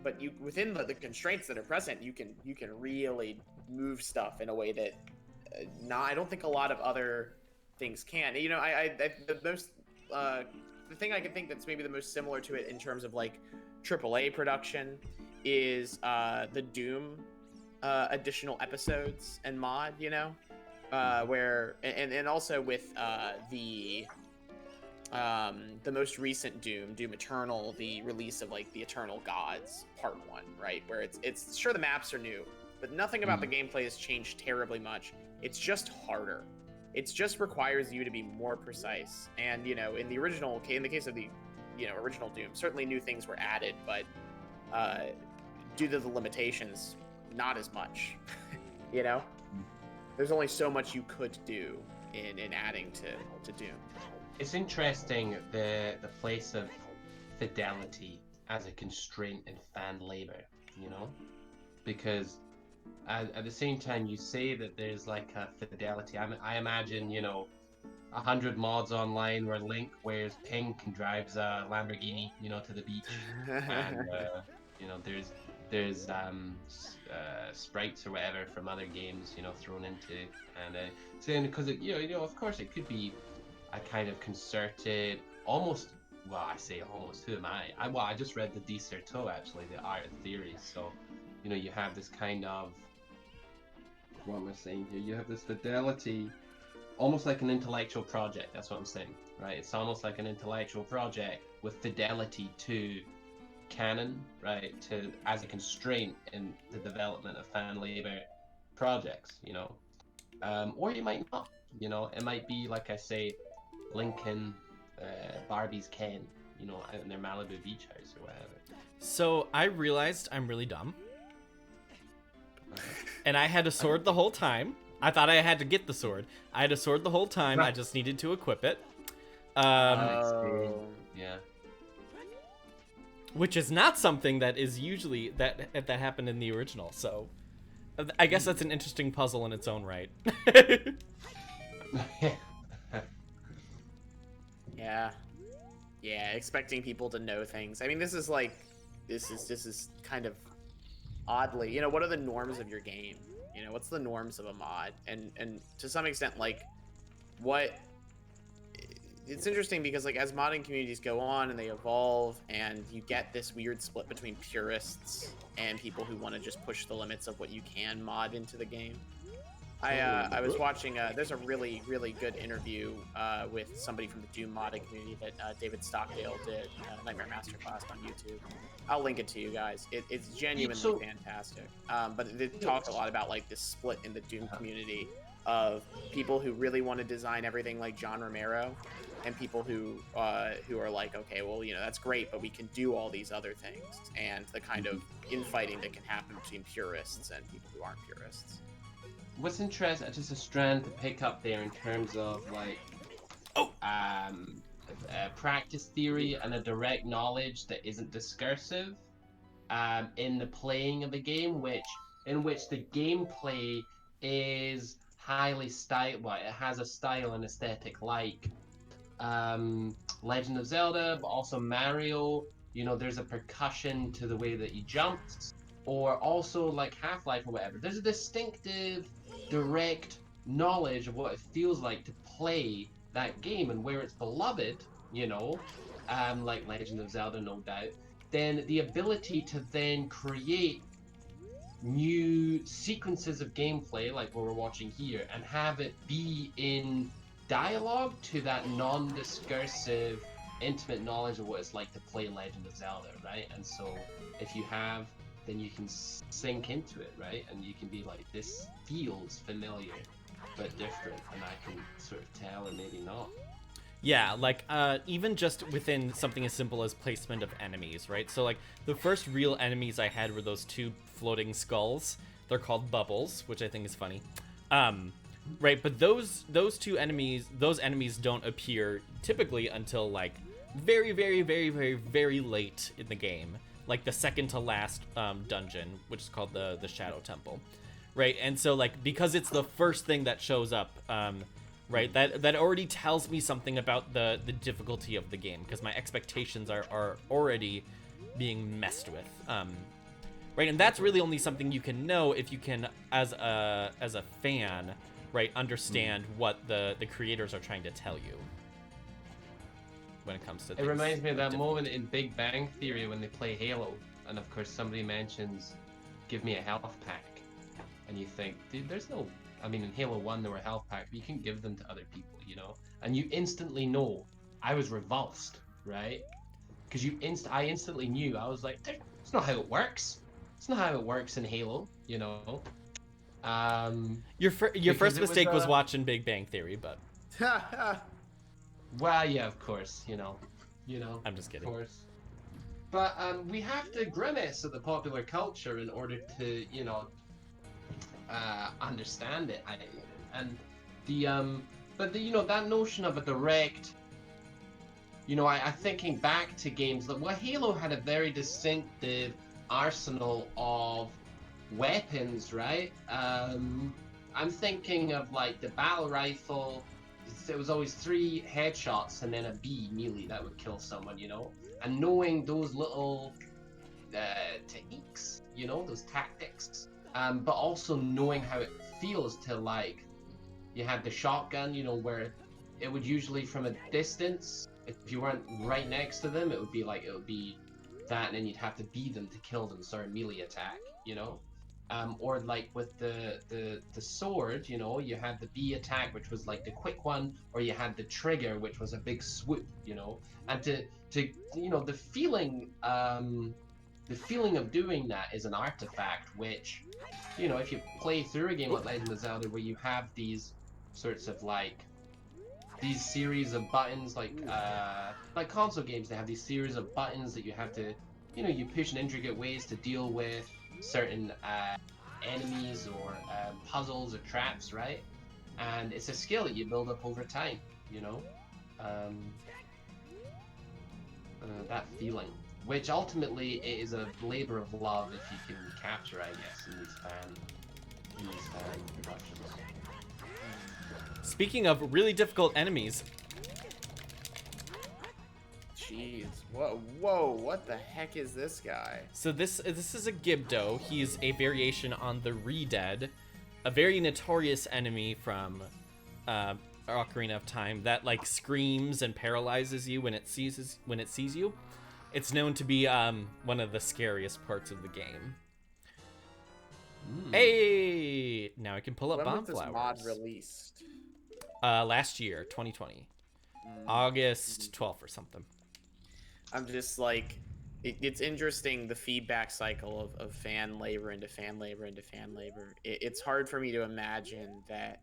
S3: But you, within the constraints that are present, you can really move stuff in a way that I don't think a lot of other things can. The thing I can think that's maybe the most similar to it in terms of like AAA production is the Doom additional episodes and mod, where and also with the most recent Doom Eternal, the release of like the Eternal Gods Part 1, right, where it's sure the maps are new, but nothing about the gameplay has changed terribly much. It's just harder. It just requires you to be more precise. And in the case of the original Doom, certainly new things were added, but due to the limitations, not as much. There's only so much you could do in adding to Doom.
S2: It's interesting the place of fidelity as a constraint in fan labor, because at the same time you say that there's like a fidelity. I imagine 100 mods online where Link wears pink and drives a Lamborghini, to the beach, and there's sprites or whatever from other games, thrown into, and saying because of course it could be a kind of concerted, almost. Well, I say almost. Who am I? I just read the Disserto, actually, the Art of Theory. So, you have this kind of, what am I saying here? You have this fidelity, almost like an intellectual project. That's what I'm saying, right? It's almost like an intellectual project with fidelity to canon, right? As a constraint in the development of fan labor projects, or you might not. It might be, like I say, Lincoln, Barbie's Ken, out in their Malibu beach house or whatever.
S1: So I realized I'm really dumb. And I had a sword the whole time. I thought I had to get the sword. I had a sword the whole time. I just needed to equip it.
S2: Yeah.
S1: Which is not something that is usually that happened in the original. So I guess that's an interesting puzzle in its own right.
S3: Yeah, expecting people to know things. I mean, this is kind of oddly, what are the norms of your game? What's the norms of a mod? And to some extent, like, it's interesting because, like, as modding communities go on and they evolve, and you get this weird split between purists and people who want to just push the limits of what you can mod into the game. I was watching, there's a really, really good interview with somebody from the Doom modding community that David Stockdale did, Nightmare Masterclass on YouTube. I'll link it to you guys. It's genuinely fantastic. But they talk a lot about, like, this split in the Doom community of people who really want to design everything like John Romero, and people who are like, okay, well, that's great, but we can do all these other things, and the kind of infighting that can happen between purists and people who aren't purists.
S2: What's interesting, just a strand to pick up there in terms of like, practice theory and a direct knowledge that isn't discursive, in the playing of the game, in which the gameplay is highly style. Well, it has a style and aesthetic like Legend of Zelda, but also Mario. There's a percussion to the way that he jumps, or also like Half-Life or whatever. There's a distinctive, direct knowledge of what it feels like to play that game and where it's beloved. Like Legend of Zelda, no doubt. Then the ability to then create new sequences of gameplay, like what we're watching here, and have it be in dialogue to that non-discursive, intimate knowledge of what it's like to play Legend of Zelda, right? And so if you have, then you can sink into it, right? And you can be like, this feels familiar, but different, and I can sort of tell, or maybe not.
S1: Yeah, like, even just within something as simple as placement of enemies, right? So, like, the first real enemies I had were those two floating skulls. They're called bubbles, which I think is funny. Right, but those enemies don't appear typically until, like, very, very, very, very, very late in the game. Like, the second to last dungeon, which is called the Shadow Temple. Right, and so, like, because it's the first thing that shows up, right, that already tells me something about the difficulty of the game, because my expectations are already being messed with, right? And that's really only something you can know if you can, as a fan, right, understand what the creators are trying to tell you when it comes to things.
S2: It reminds me of that moment in Big Bang Theory when they play Halo, and of course somebody mentions, "Give me a health pack," and you think, dude, there's no. I mean, in Halo 1, there were health packs, but you can give them to other people, And you instantly know. I was revulsed, right? Because I instantly knew. I was like, that's not how it works. It's not how it works in Halo,
S1: Your first mistake was watching Big Bang Theory, but...
S2: Well, yeah, of course,
S1: I'm just kidding.
S2: Of course. But we have to grimace at the popular culture in order to, understand it. But that notion of a direct, I thinking back to games that, well, Halo had a very distinctive arsenal of weapons, right? I'm thinking of like the battle rifle. It was always 3 headshots and then a B melee that would kill someone, and knowing those little techniques, those tactics. But also knowing how it feels to, like, you had the shotgun, where it would usually from a distance, if you weren't right next to them, it would be that, and then you'd have to beat them to kill them, so a melee attack, or like with the sword, you had the B attack, which was like the quick one, or you had the trigger, which was a big swoop, and to the feeling of doing that is an artifact, which, if you play through a game like Legend of Zelda, where you have these sorts of like these series of buttons, like console games, they have these series of buttons that you have to, you push in intricate ways to deal with certain enemies or puzzles or traps, right? And it's a skill that you build up over time, that feeling, which ultimately is a labor of love if you can capture, I guess, in these fan productions.
S1: Speaking of really difficult enemies.
S3: Jeez, whoa, what the heck is this guy?
S1: So this is a Gibdo. He's a variation on the Re-Dead, a very notorious enemy from Ocarina of Time that like screams and paralyzes you when it sees you. It's known to be one of the scariest parts of the game. Hey, now I can pull up bomb flowers.
S3: When was this mod released?
S1: Last year, 2020, August 12th or something.
S3: I'm just like, it's interesting, the feedback cycle of fan labor into fan labor into fan labor. It's hard for me to imagine that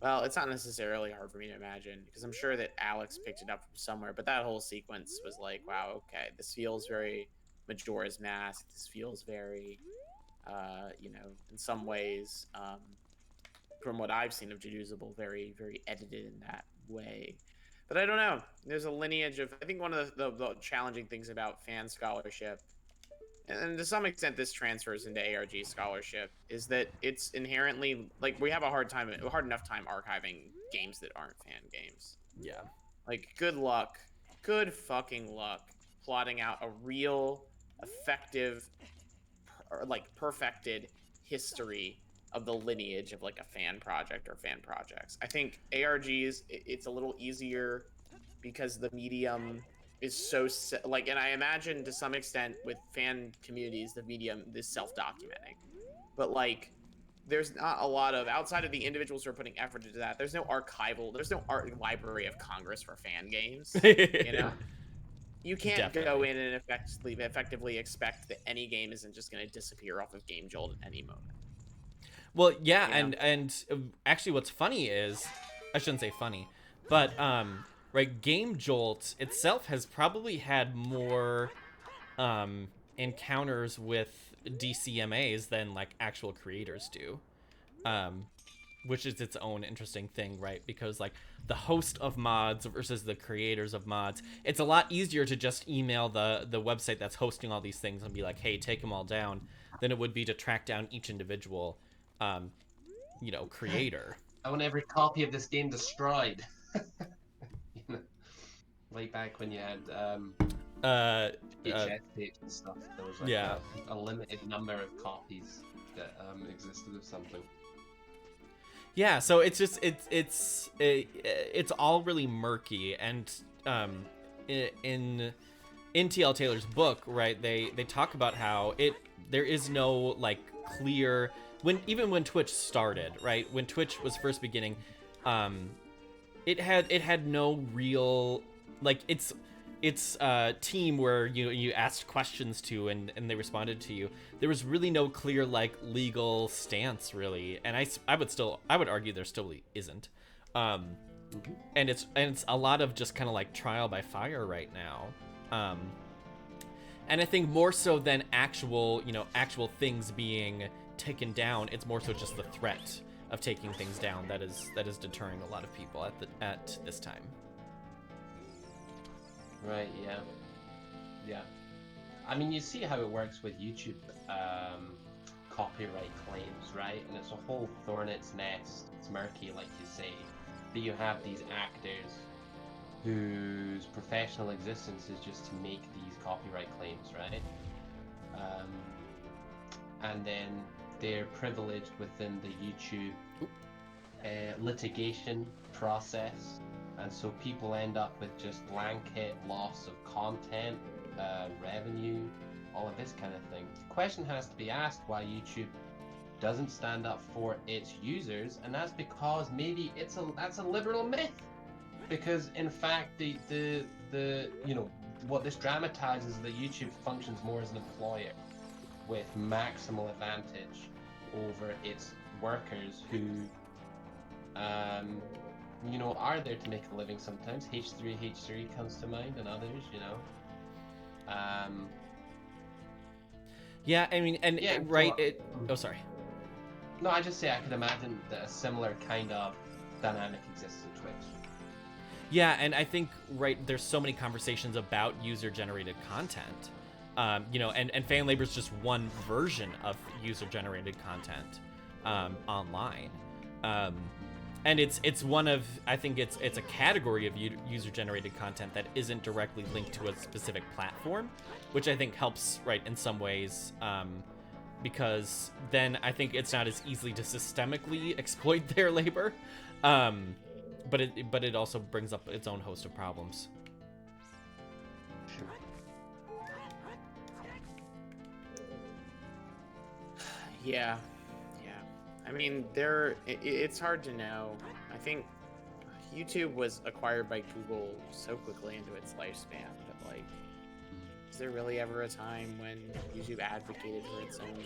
S3: Well, it's not necessarily hard for me to imagine because I'm sure that Alex picked it up from somewhere, but that whole sequence was like, wow, okay, this feels very Majora's Mask. This feels very, in some ways, from what I've seen of Deducible, very, very edited in that way. But I don't know. There's a lineage of, I think one of the challenging things about fan scholarship, and to some extent this transfers into ARG scholarship, is that it's inherently like we have a hard enough time archiving games that aren't fan games.
S1: Yeah.
S3: Like, good fucking luck plotting out a real, effective, perfected history of the lineage of like a fan project or fan projects. I think ARGs, it's a little easier because the medium is so and I imagine to some extent with fan communities the medium is self-documenting, but like there's not a lot of, outside of the individuals who are putting effort into that, there's no art library of Congress for fan games. You can't go in and effectively expect that any game isn't just going to disappear off of Game Jolt at any moment.
S1: Well, yeah, and actually, what's funny is, I shouldn't say funny, but right, Game Jolt itself has probably had more encounters with DCMAs than like actual creators do, which is its own interesting thing, right? Because like the host of mods versus the creators of mods, it's a lot easier to just email the website that's hosting all these things and be like, hey, take them all down, than it would be to track down each individual creator.
S2: I want every copy of this game destroyed. Like back when you had VHS tapes and stuff, there was like a limited number of copies that existed of something.
S1: Yeah, so it's just it's all really murky, and in TL Taylor's book, right, they talk about how there is no like clear, even when Twitch started, right, when Twitch was first beginning, it had no real, like, it's a team where you asked questions to and they responded to you. There was really no clear like legal stance really, and I would argue there still isn't. And it's a lot of just kind of like trial by fire right now. And I think more so than actual things being taken down, it's more so just the threat of taking things down that is deterring a lot of people at this time.
S2: Right, yeah. I mean, you see how it works with YouTube copyright claims, right? And it's a whole hornet's nest. It's murky, like you say. But you have these actors whose professional existence is just to make these copyright claims, right? And then they're privileged within the YouTube litigation process. And so people end up with just blanket loss of content, revenue, all of this kind of thing. The question has to be asked why YouTube doesn't stand up for its users, and that's because maybe that's a liberal myth. Because in fact, the what this dramatizes is that YouTube functions more as an employer with maximal advantage over its workers who are there to make a living sometimes. H3 comes to mind, and others,
S1: Yeah, I mean, and
S2: yeah,
S1: right,
S2: so,
S1: sorry.
S2: No, I just say I could imagine that a similar kind of dynamic exists in Twitch.
S1: Yeah, and I think, right, there's so many conversations about user-generated content, and fan labor is just one version of user-generated content online. And it's one of, I think it's a category of user-generated content that isn't directly linked to a specific platform, which I think helps, right, in some ways, because then I think it's not as easy to systemically exploit their labor, but it also brings up its own host of problems.
S2: Sure.
S3: Yeah. I mean, it's hard to know. I think YouTube was acquired by Google so quickly into its lifespan that, like, is there really ever a time when YouTube advocated for its own?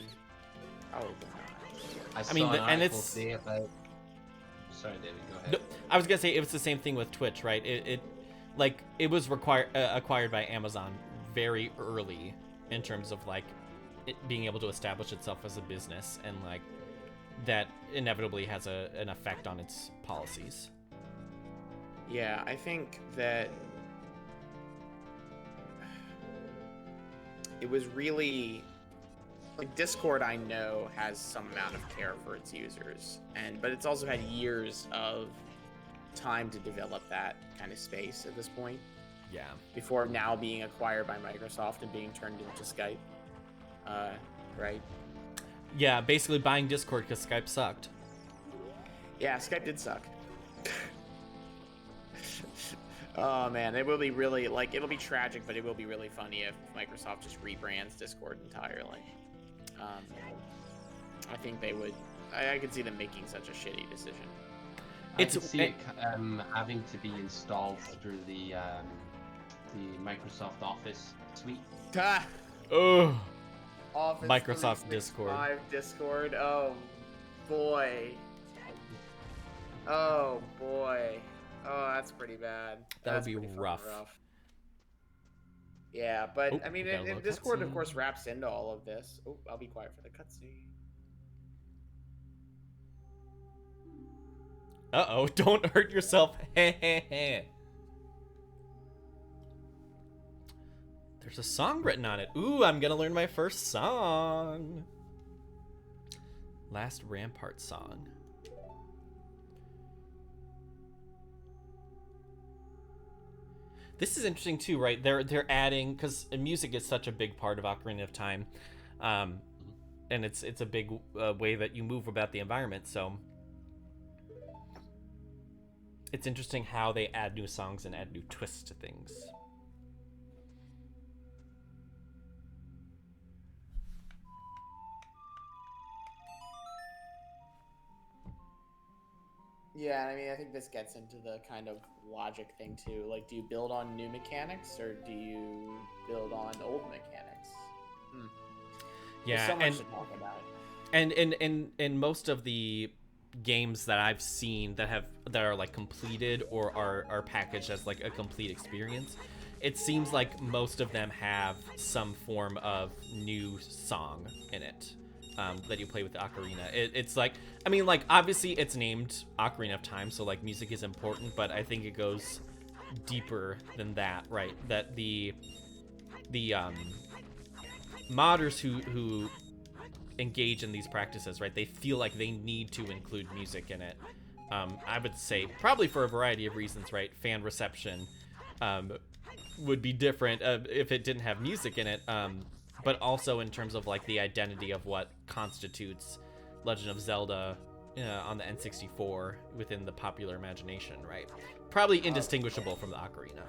S3: Probably not.
S2: I mean, and it's Sorry, David. Go ahead.
S1: No, I was gonna say it was the same thing with Twitch, right? It was acquired by Amazon very early in terms of like it being able to establish itself as a business, and like that inevitably has an effect on its policies.
S3: Yeah, I think that it was really like Discord. I know has some amount of care for its users, but it's also had years of time to develop that kind of space at this point.
S1: Yeah.
S3: Before now being acquired by Microsoft and being turned into Skype. Right?
S1: Yeah, basically buying Discord because Skype sucked.
S3: Yeah, Skype did suck. Oh man, it will be really it'll be tragic, but it will be really funny if Microsoft just rebrands Discord entirely. I think they would. I could see them making such a shitty decision.
S2: I could see it having to be installed through the Microsoft Office suite.
S1: Oh.
S3: Office
S1: Microsoft Discord.
S3: Discord. Oh boy. Oh boy. Oh, that's pretty bad.
S1: That would be rough.
S3: Yeah, but
S1: Oh,
S3: I mean, and Discord, of course, wraps into all of this. Oh, I'll be quiet for the cutscene.
S1: Uh-oh, don't hurt yourself. There's a song written on it. Ooh, I'm gonna learn my first song. Last Rampart song. This is interesting too, right? They're adding, because music is such a big part of Ocarina of Time, and it's a big way that you move about the environment. So it's interesting how they add new songs and add new twists to things.
S3: Yeah, I mean, I think this gets into the kind of logic thing too. Like, do you build on new mechanics or do you build on old mechanics?
S1: Yeah,
S3: there's so much to talk about.
S1: And most of the games that I've seen that are like completed or are packaged as like a complete experience, it seems like most of them have some form of new song in it. That you play with the ocarina. It's like, I mean, like, obviously it's named Ocarina of Time, so like music is important, but I think it goes deeper than that, right? That the modders who engage in these practices, right, they feel like they need to include music in it. I would say probably for a variety of reasons, right? Fan reception would be different if it didn't have music in it. But also in terms of like the identity of what constitutes Legend of Zelda on the N64 within the popular imagination, right? Probably indistinguishable from the ocarina.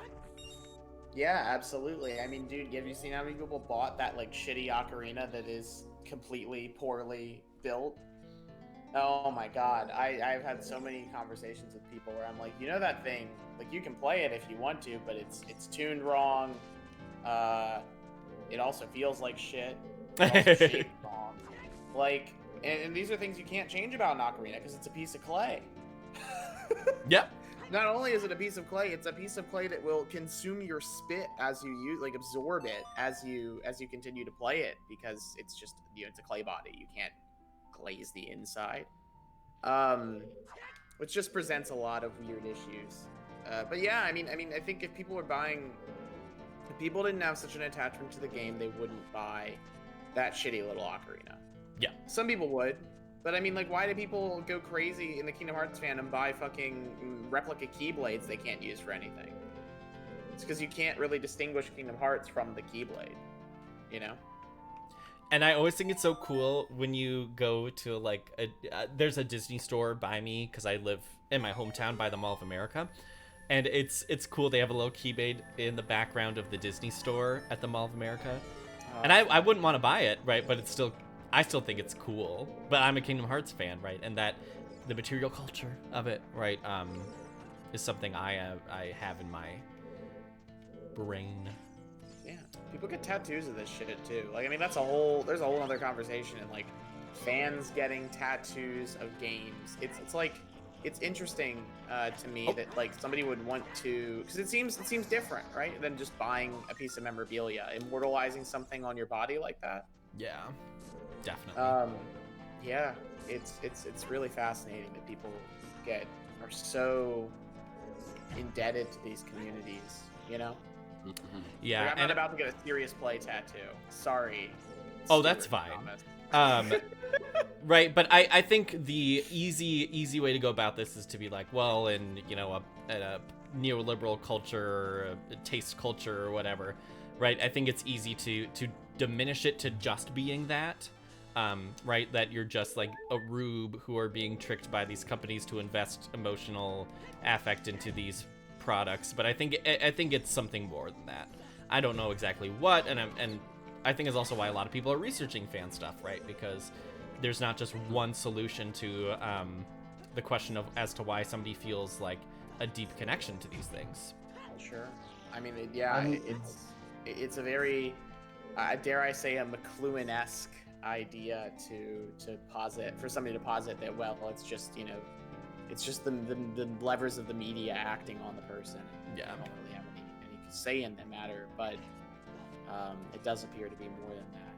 S3: Yeah, absolutely. I mean, dude, have you seen how many people bought that like shitty ocarina that is completely poorly built? Oh my god, I've had so many conversations with people where I'm like, you know that thing, like you can play it if you want to, but it's tuned wrong. It also feels like shit. It's also shaped wrong. Like, and these are things you can't change about an ocarina because it's a piece of clay.
S1: Yep.
S3: Not only is it a piece of clay, it's a piece of clay that will consume your spit as you use, like absorb it as you continue to play it, because it's just, you know, it's a clay body. You can't glaze the inside. Which just presents a lot of weird issues. But yeah, I mean, I think if people didn't have such an attachment to the game, they wouldn't buy that shitty little ocarina.
S1: Yeah.
S3: Some people would, but I mean, like, why do people go crazy in the Kingdom Hearts fandom buy fucking replica keyblades they can't use for anything? It's because you can't really distinguish Kingdom Hearts from the keyblade, you know?
S1: And I always think it's so cool when you go to like there's a Disney store by me, because I live in my hometown by the Mall of America. And it's cool. They have a little keyblade in the background of the Disney store at the Mall of America. And I wouldn't want to buy it, right? But I still think it's cool. But I'm a Kingdom Hearts fan, right? And that the material culture of it, right, is something I have in my brain.
S3: Yeah, people get tattoos of this shit too. Like, I mean, there's a whole other conversation, and like fans getting tattoos of games. It's like, it's interesting to me that like somebody would want to, because it seems different, right, than just buying a piece of memorabilia, immortalizing something on your body like that.
S1: Yeah, definitely.
S3: Yeah, it's really fascinating that people are so indebted to these communities, you know.
S1: Yeah,
S3: like, I'm not about to get a serious play tattoo. Sorry.
S1: Oh, that's fine. Right, but I think the easy way to go about this is to be like, well, in a neoliberal culture or a taste culture or whatever, right? I think it's easy to diminish it to just being that, right? That you're just like a rube who are being tricked by these companies to invest emotional affect into these products. But I think it's something more than that. I don't know exactly what, and I think is also why a lot of people are researching fan stuff, right? Because there's not just one solution to the question of as to why somebody feels like a deep connection to these things.
S3: Sure. I mean, it's a very, dare I say, a McLuhan-esque idea to posit, for somebody to posit that, well, it's just the levers of the media acting on the person.
S1: Yeah.
S3: They don't really have any say in the matter, but it does appear to be more than that.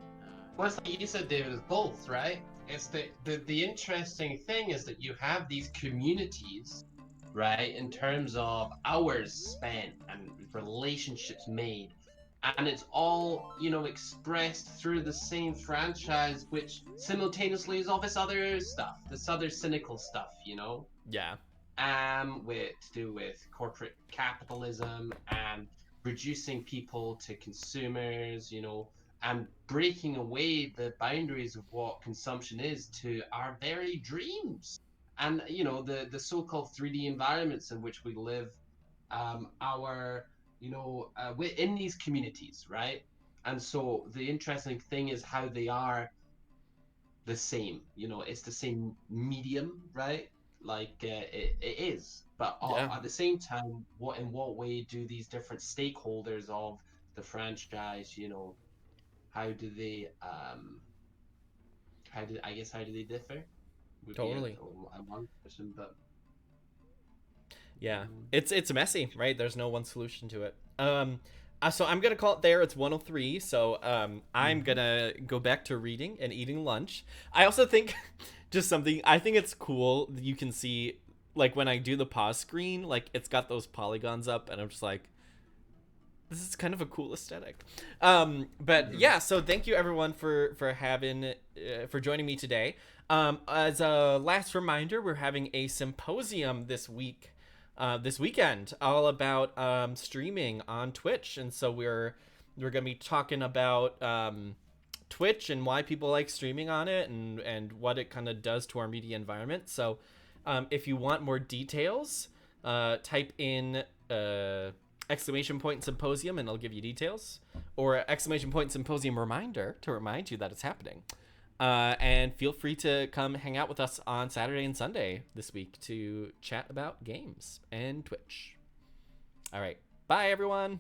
S2: Well, it's like you said, David, it's both, right? It's the interesting thing is that you have these communities, right, in terms of hours spent and relationships made, and it's all expressed through the same franchise, which simultaneously is all this other stuff, this other cynical stuff,
S1: Yeah.
S2: to do with corporate capitalism and reducing people to consumers, and breaking away the boundaries of what consumption is to our very dreams. And the so-called 3D environments in which we live, in these communities, right? And so the interesting thing is how they are the same. It's the same medium, right? Like it is, but at the same time, in what way do these different stakeholders of the franchise, how do they how do they differ? Would
S1: Totally.
S2: be a one question, but
S1: yeah, it's messy, right? There's no one solution to it. So I'm gonna call it there. It's 1:03, so I'm gonna go back to reading and eating lunch. I also think just something, I think it's cool that you can see, like when I do the pause screen, like it's got those polygons up, and I'm just like, this is kind of a cool aesthetic. But yeah, so thank you everyone for having for joining me today. As a last reminder, we're having a symposium this weekend, all about streaming on Twitch, and so we're gonna be talking about Twitch and why people like streaming on it, and what it kind of does to our media environment. So if you want more details, type in !symposium and I'll give you details, or !symposium reminder to remind you that it's happening. And feel free to come hang out with us on Saturday and Sunday this week to chat about games and Twitch. All right. Bye, everyone.